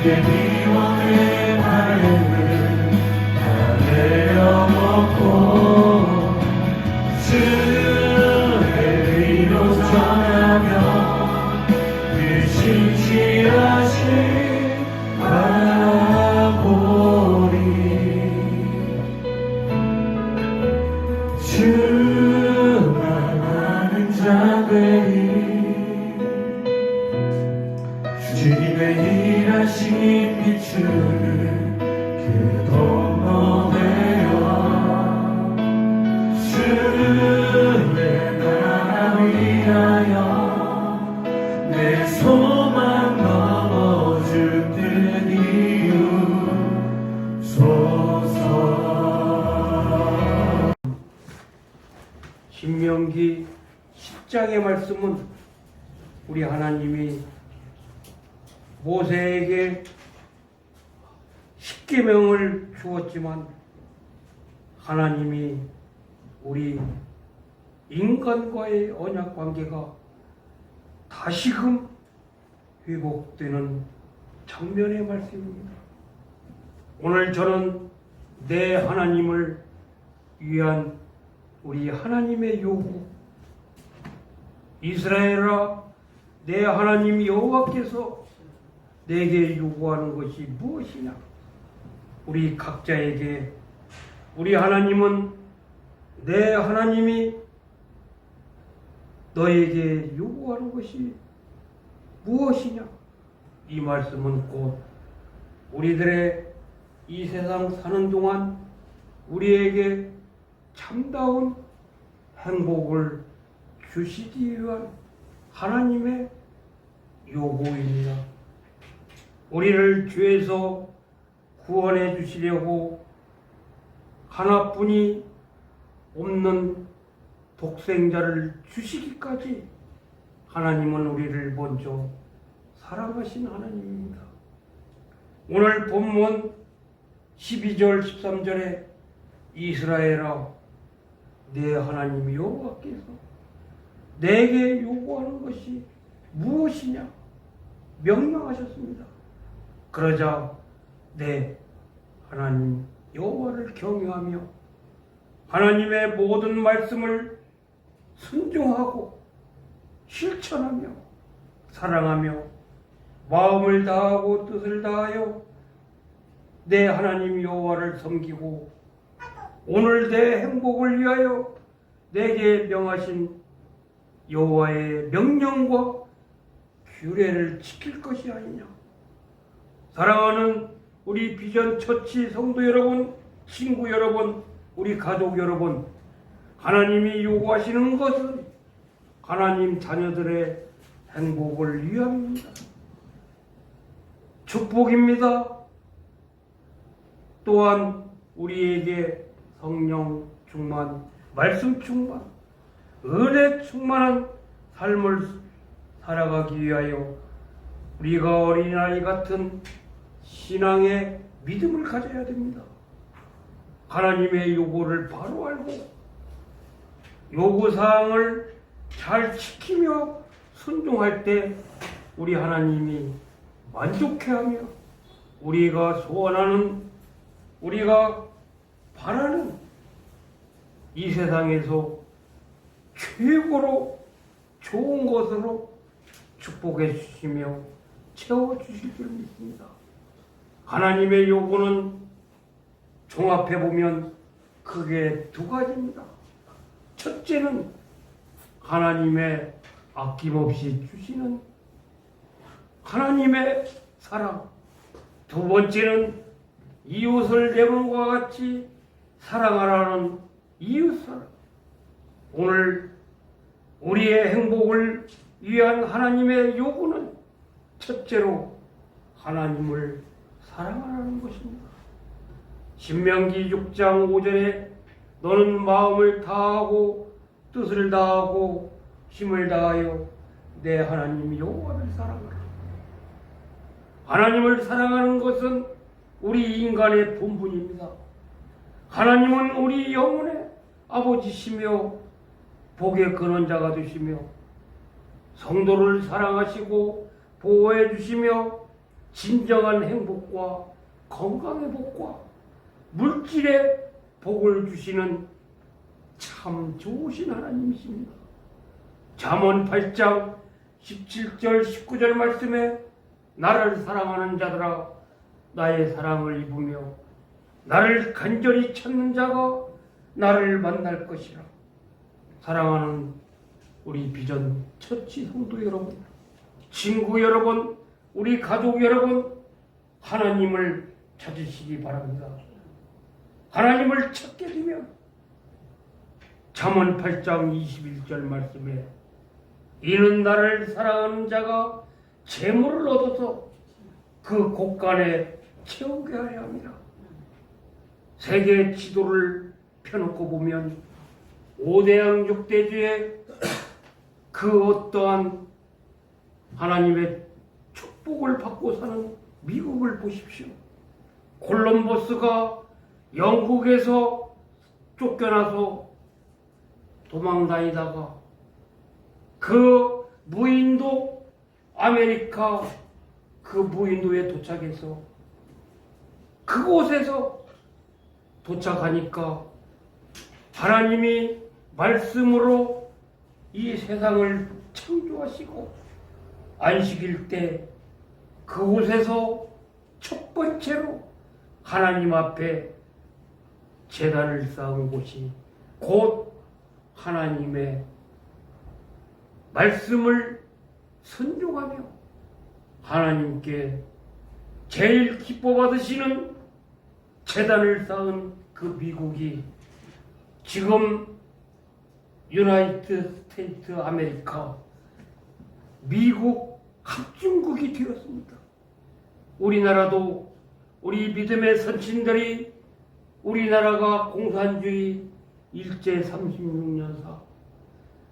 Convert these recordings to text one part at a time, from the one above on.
미워의 발을 다 내려놓고 주의 이름 전하며 그 진실하신 바라보리. 주만 아는 자들이 주님의 일하신 빛을 그도 너네와 주의 나라 위하여 내 소망 넘어 주들 이루소서. 신명기 10장의 말씀은 우리 하나님이 모세에게 십계명을 주었지만 하나님이 우리 인간과의 언약 관계가 다시금 회복되는 장면의 말씀입니다. 오늘 저는 내 하나님을 위한 우리 하나님의 요구, 이스라엘아 내 하나님 여호와께서 내게 요구하는 것이 무엇이냐? 우리 각자에게 우리 하나님은 내 하나님이 너에게 요구하는 것이 무엇이냐? 이 말씀은 곧 우리들의 이 세상 사는 동안 우리에게 참다운 행복을 주시기 위한 하나님의 요구입니다. 우리를 죄에서 구원해 주시려고 하나뿐이 없는 독생자를 주시기까지 하나님은 우리를 먼저 사랑하신 하나님입니다. 오늘 본문 12절 13절에 이스라엘아 내 하나님 여호와께서 내게 요구하는 것이 무엇이냐 명령하셨습니다. 그러자 내 하나님 여호와를 경외하며 하나님의 모든 말씀을 순종하고 실천하며 사랑하며 마음을 다하고 뜻을 다하여 내 하나님 여호와를 섬기고 오늘 내 행복을 위하여 내게 명하신 여호와의 명령과 규례를 지킬 것이 아니냐. 사랑하는 우리 비전 처치 성도 여러분, 친구 여러분, 우리 가족 여러분, 하나님이 요구하시는 것은 하나님 자녀들의 행복을 위함입니다. 축복입니다. 또한 우리에게 성령 충만, 말씀 충만, 은혜 충만한 삶을 살아가기 위하여 우리가 어린아이 같은 신앙의 믿음을 가져야 됩니다. 하나님의 요구를 바로 알고 요구사항을 잘 지키며 순종할 때 우리 하나님이 만족해하며 우리가 소원하는, 우리가 바라는 이 세상에서 최고로 좋은 것으로 축복해 주시며 채워 주실 줄 믿습니다. 하나님의 요구는 종합해 보면 크게 두 가지입니다. 첫째는 하나님의 아낌없이 주시는 하나님의 사랑, 두 번째는 이웃을 내 몸과 같이 사랑하라는 이웃사랑. 오늘 우리의 행복을 위한 하나님의 요구는 첫째로 하나님을 사랑하라는 것입니다. 신명기 6장 5절에 너는 마음을 다하고 뜻을 다하고 힘을 다하여 내 하나님 여호와를 사랑하라. 하나님을 사랑하는 것은 우리 인간의 본분입니다. 하나님은 우리 영혼의 아버지시며 복의 근원자가 되시며 성도를 사랑하시고 보호해 주시며 진정한 행복과 건강의 복과 물질의 복을 주시는 참 좋으신 하나님이십니다. 잠언 8장 17절 19절 말씀에 나를 사랑하는 자들아 나의 사랑을 입으며 나를 간절히 찾는 자가 나를 만날 것이라. 사랑하는 우리 비전 처치 성도 여러분, 친구 여러분, 우리 가족 여러분, 하나님을 찾으시기 바랍니다. 하나님을 찾게 되면 잠언 8장 21절 말씀에 이는 나를 사랑하는 자가 재물을 얻어서 그 곳간에 채우게 하려 합니다. 세계 지도를 펴놓고 보면 5대양 6대주의 그 어떠한 하나님의 축복을 받고 사는 미국을 보십시오. 콜럼버스가 영국에서 쫓겨나서 도망다니다가 그 무인도 아메리카 그 무인도에 도착해서 그곳에서 도착하니까 하나님이 말씀으로 이 세상을 창조하시고 안식일 때 그곳에서 첫 번째로 하나님 앞에 제단을 쌓은 곳이 곧 하나님의 말씀을 순종하며 하나님께 제일 기뻐 받으시는 제단을 쌓은 그 미국이 지금 유나이티드 스테이트 아메리카 미국 합중국이 되었습니다. 우리나라도 우리 믿음의 선친들이 우리나라가 공산주의 일제 36년사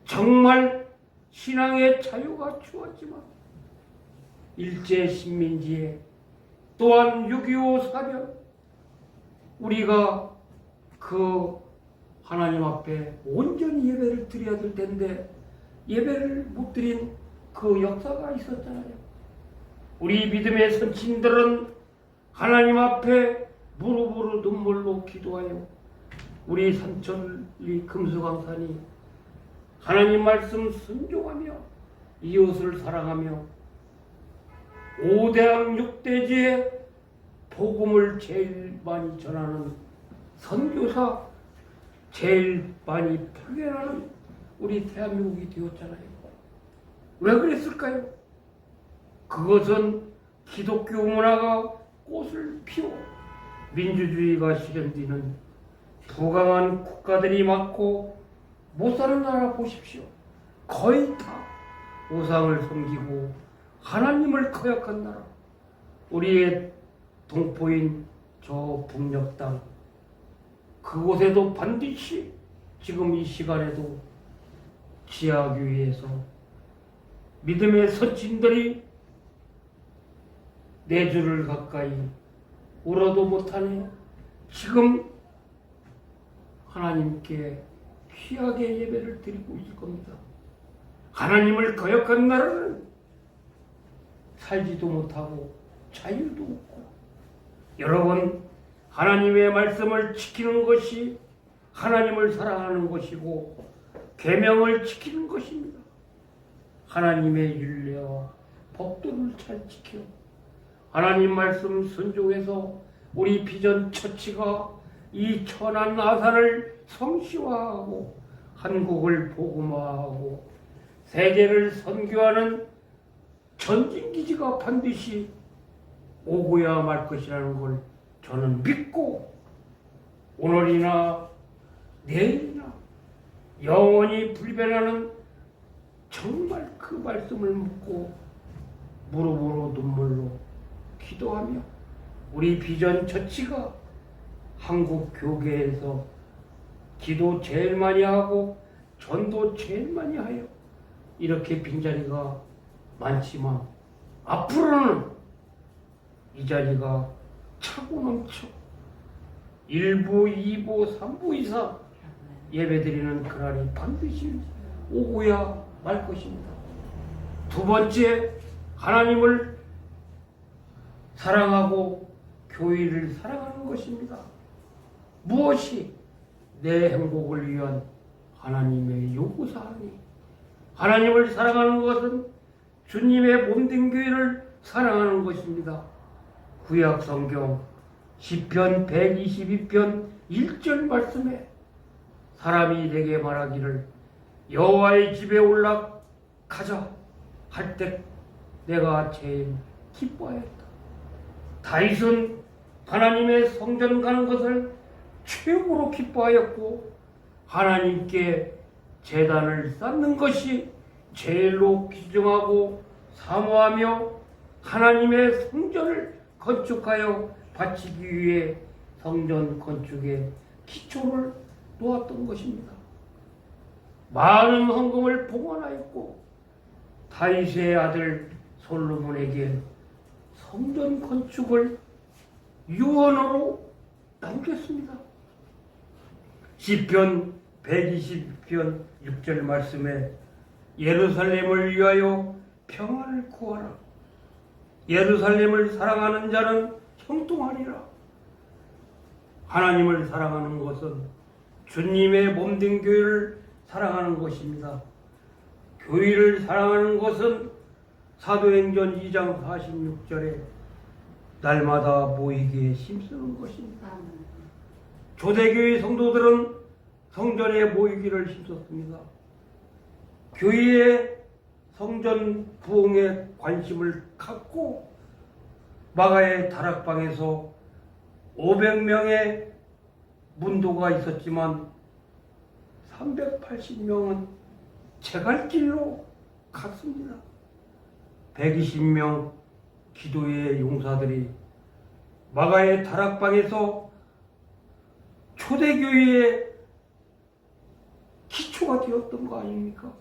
정말 신앙의 자유가 주었지만 일제 식민지에 또한 6.25 사변 우리가 그 하나님 앞에 온전히 예배를 드려야 될 텐데 예배를 못 드린 그 역사가 있었잖아요. 우리 믿음의 선친들은 하나님 앞에 무릎으로 눈물로 기도하여 우리 삼천리 금수강산이 하나님 말씀 순종하며 이웃을 사랑하며 5대양 6대지의 복음을 제일 많이 전하는 선교사 제일 많이 파견하는 우리 대한민국이 되었잖아요. 왜 그랬을까요? 그것은 기독교 문화가 꽃을 피워 민주주의가 실현되는 부강한 국가들이 많고 못 사는 나라 보십시오. 거의 다 우상을 섬기고 하나님을 거역한 나라. 우리의 동포인 저 북녘 땅 그곳에도 반드시 지금 이 시간에도 지하교회에서 믿음의 선친들이 4주를 가까이 울어도 못하네. 지금 하나님께 귀하게 예배를 드리고 있을 겁니다. 하나님을 거역한 나라는 살지도 못하고 자유도 없고 여러분 하나님의 말씀을 지키는 것이 하나님을 사랑하는 것이고 계명을 지키는 것입니다. 하나님의 율례와 법도를 잘 지켜 하나님 말씀 순종해서 우리 비전 처치가 이 천안 아산을 성시화하고 한국을 복음화하고 세계를 선교하는 전진기지가 반드시 오고야 말 것이라는 걸 저는 믿고 오늘이나 내일이나 영원히 불변하는 정말 그 말씀을 묻고 무릎으로 눈물로 기도하며 우리 비전 처치가 한국 교계에서 기도 제일 많이 하고 전도 제일 많이 하여 이렇게 빈자리가 많지만 앞으로는 이 자리가 차고 넘쳐 1부, 2부, 3부 이상 예배드리는 그날이 반드시 오고야 말 것입니다. 두 번째, 하나님을 사랑하고 교회를 사랑하는 것입니다. 무엇이 내 행복을 위한 하나님의 요구사항이 하나님을 사랑하는 것은 주님의 몸된 교회를 사랑하는 것입니다. 구약 성경 시편 122편 1절 말씀에 사람이 내게 말하기를 여호와의 집에 올라가자 할 때 내가 제일 기뻐하였다. 다윗은 하나님의 성전 가는 것을 최고로 기뻐하였고 하나님께 제단을 쌓는 것이 제일로 귀중하고 사모하며 하나님의 성전을 건축하여 바치기 위해 성전 건축에 기초를 놓았던 것입니다. 많은 헌금을 봉헌하였고 다윗의 아들 솔로몬에게 성전 건축을 유언으로 남겼습니다. 시편 120편 6절 말씀에 예루살렘을 위하여 평안을 구하라. 예루살렘을 사랑하는 자는 형통하리라. 하나님을 사랑하는 것은 주님의 몸된 교회를 사랑하는 것입니다. 교회를 사랑하는 것은 사도행전 2장 46절에 날마다 모이기에 힘쓰는 것입니다. 초대교회 성도들은 성전에 모이기를 힘썼습니다. 교회의 성전 부흥에 관심을 갖고 마가의 다락방에서 500명의 문도가 있었지만 380명은 제갈길로 갔습니다. 120명 기도의 용사들이 마가의 다락방에서 초대교회의 기초가 되었던 거 아닙니까?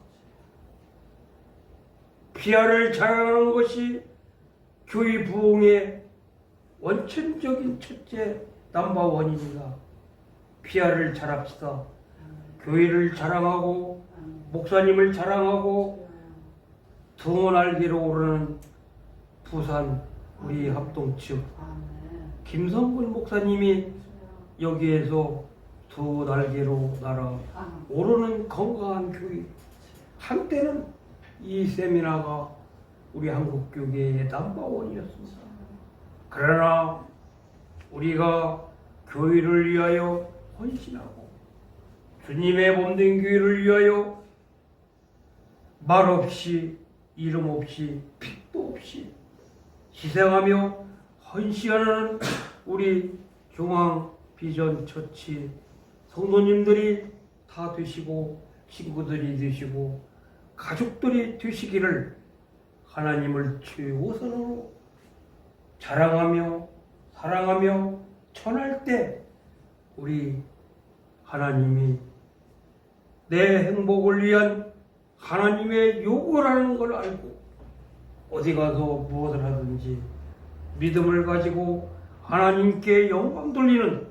비아를 자랑하는 것이 교회 부흥의 원천적인 첫째 넘버원입니다. 비아를 자랍시다. 교회를 자랑하고 목사님을 자랑하고 두 날개로 오르는 부산 우리 합동 측 김성근 목사님이 여기에서 두 날개로 날아 오르는 건강한 교회. 한때는 이 세미나가 우리 한국교계의 넘버원이었습니다. 그러나 우리가 교회를 위하여 헌신하고 주님의 몸된 교회를 위하여 말없이 이름 없이 픽도 없이 희생하며 헌신하는 우리 중앙비전처치 성도님들이 다 되시고 친구들이 되시고 가족들이 되시기를 하나님을 최우선으로 자랑하며 사랑하며 전할 때 우리 하나님이 내 행복을 위한 하나님의 요구라는 걸 알고 어디 가서 무엇을 하든지 믿음을 가지고 하나님께 영광 돌리는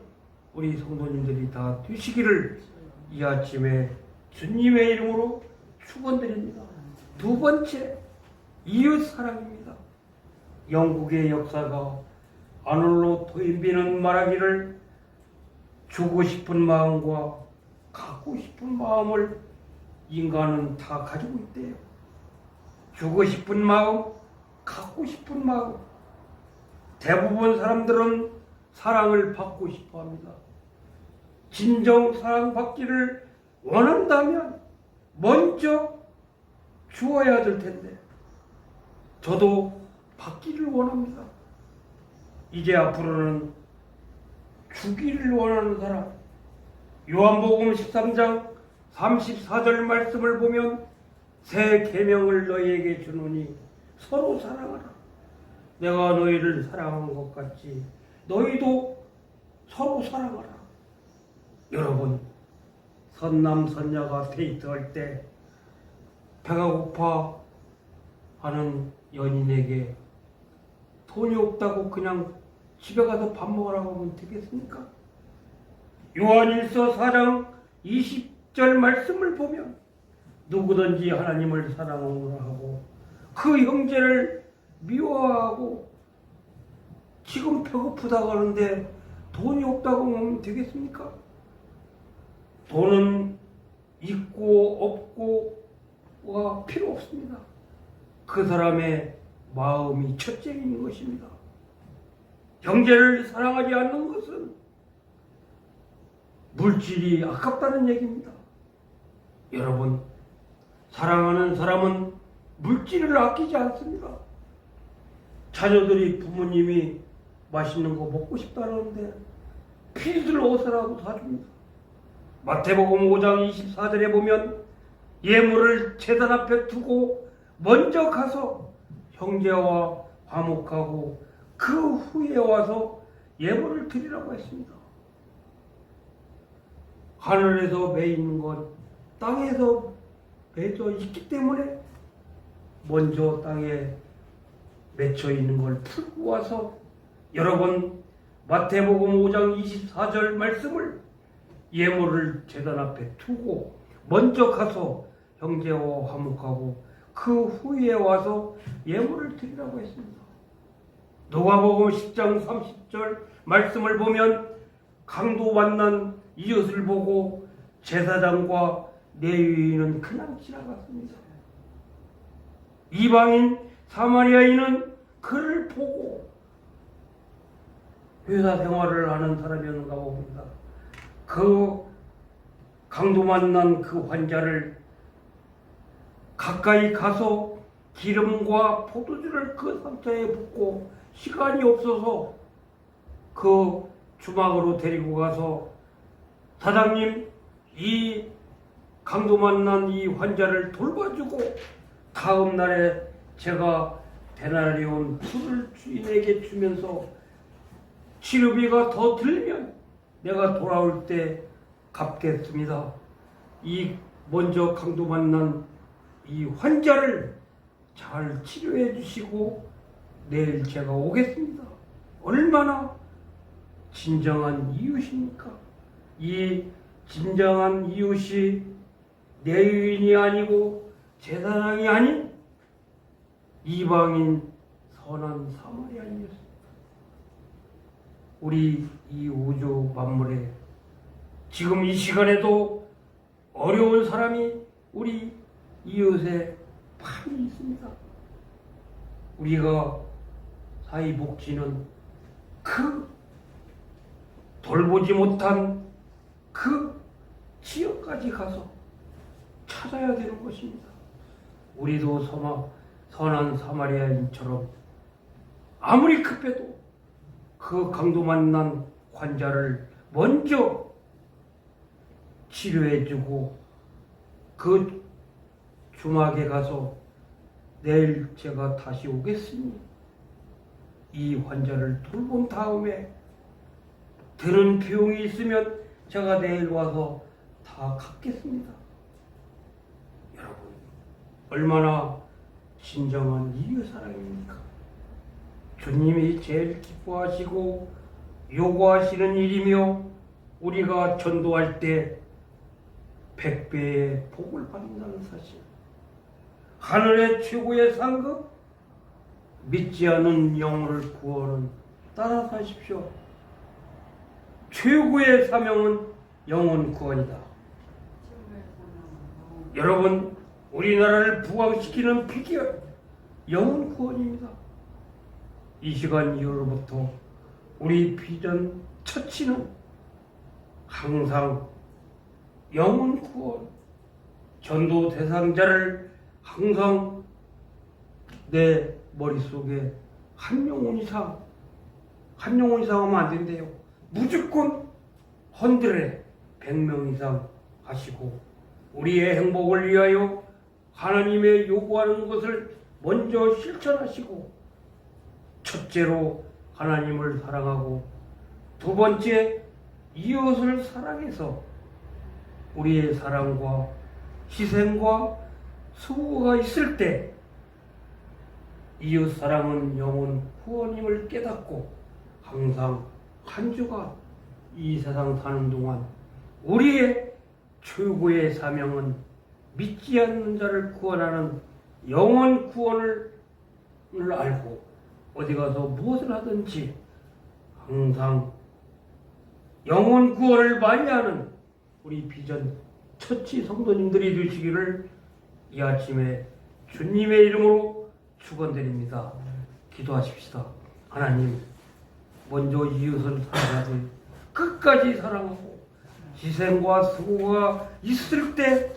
우리 성도님들이 다 되시기를 이 아침에 주님의 이름으로 축원드립니다. 두 번째, 이웃 사랑입니다. 영국의 역사가 아놀로 토인비는 말하기를 주고 싶은 마음과 갖고 싶은 마음을 인간은 다 가지고 있대요. 주고 싶은 마음, 갖고 싶은 마음. 대부분 사람들은 사랑을 받고 싶어 합니다. 진정 사랑받기를 원한다면 먼저 주어야 될 텐데 저도 받기를 원합니다. 이제 앞으로는 주기를 원하는 사람. 요한복음 13장 34절 말씀을 보면 새 계명을 너희에게 주노니 서로 사랑하라. 내가 너희를 사랑한 것 같이 너희도 서로 사랑하라. 여러분, 선남선녀가 데이트할 때 배가 고파 하는 연인에게 돈이 없다고 그냥 집에 가서 밥 먹으라고 하면 되겠습니까? 요한일서 4장 20절 말씀을 보면 누구든지 하나님을 사랑하라 하고 그 형제를 미워하고 지금 배고프다고 하는데 돈이 없다고 하면 되겠습니까? 돈은 있고 없고가 필요 없습니다. 그 사람의 마음이 첫째인 것입니다. 경제를 사랑하지 않는 것은 물질이 아깝다는 얘기입니다. 여러분, 사랑하는 사람은 물질을 아끼지 않습니다. 자녀들이 부모님이 맛있는 거 먹고 싶다는데 피리들 어서라도 사줍니다. 마태복음 5장 24절에 보면 예물을 제단 앞에 두고 먼저 가서 형제와 화목하고 그 후에 와서 예물을 드리라고 했습니다. 하늘에서 매이는 건 땅에서 매져 있기 때문에 먼저 땅에 맺혀 있는 걸 풀고 와서 여러분 마태복음 5장 24절 말씀을 예물을 제단 앞에 두고 먼저 가서 형제와 화목하고 그 후에 와서 예물을 드리라고 했습니다. 누가복음 10장 30절 말씀을 보면 강도 만난 이웃을 보고 제사장과 레위인은 그냥 지나갔습니다. 이방인 사마리아인은 그를 보고 회사 생활을 하는 사람이었는가 봅니다. 그 강도 만난 그 환자를 가까이 가서 기름과 포도주를 그 상처에 붓고 시간이 없어서 그 주막으로 데리고 가서 사장님, 이 강도 만난 이 환자를 돌봐주고 다음 날에 제가 데나리온 풀을 주인에게 주면서 치료비가 더 들면 내가 돌아올 때 갚겠습니다. 이 먼저 강도 만난 이 환자를 잘 치료해 주시고 내일 제가 오겠습니다. 얼마나 진정한 이웃입니까? 이 진정한 이웃이 레위인이 아니고 제사장이 아닌 이방인 선한 사마리아인이었습니다. 우리 이 우주 만물에 지금 이 시간에도 어려운 사람이 우리 이웃에 많이 있습니다. 우리가 사회복지는 그 돌보지 못한 그 지역까지 가서 찾아야 되는 것입니다. 우리도 선한 사마리아인처럼 아무리 급해도 그 강도 만난 환자를 먼저 치료해주고 그 주막에 가서 내일 제가 다시 오겠으니 이 환자를 돌본 다음에 드는 비용이 있으면 제가 내일 와서 다 갚겠습니다. 여러분, 얼마나 진정한 이웃사랑입니까? 주님이 제일 기뻐하시고 요구하시는 일이며 우리가 전도할 때 100배의 복을 받는다는 사실, 하늘의 최고의 상급, 믿지 않는 영혼을 구원은 따라 사십시오. 최고의 사명은 영혼 구원이다. 여러분, 우리나라를 부강시키는 비결, 영혼 구원입니다. 이 시간 이후로부터 우리 비전 처치는 항상 영혼 구원, 전도 대상자를 항상 내 머릿속에 한 영혼 이상 하면 안 된대요. 무조건 100명 이상 하시고 우리의 행복을 위하여 하나님의 요구하는 것을 먼저 실천하시고, 첫째로 하나님을 사랑하고 두 번째 이웃을 사랑해서 우리의 사랑과 희생과 수고가 있을 때 이웃 사랑은 영혼 구원임을 깨닫고 항상 한 주가 이 세상 사는 동안 우리의 최고의 사명은 믿지 않는 자를 구원하는 영혼 구원을 알고 어디 가서 무엇을 하든지 항상 영혼 구원을 많이 하는 우리 비전 처치 성도님들이 되시기를 이 아침에 주님의 이름으로 축원드립니다. 기도하십시다. 하나님, 먼저 이웃을 사랑하되 끝까지 사랑하고 희생과 수고가 있을 때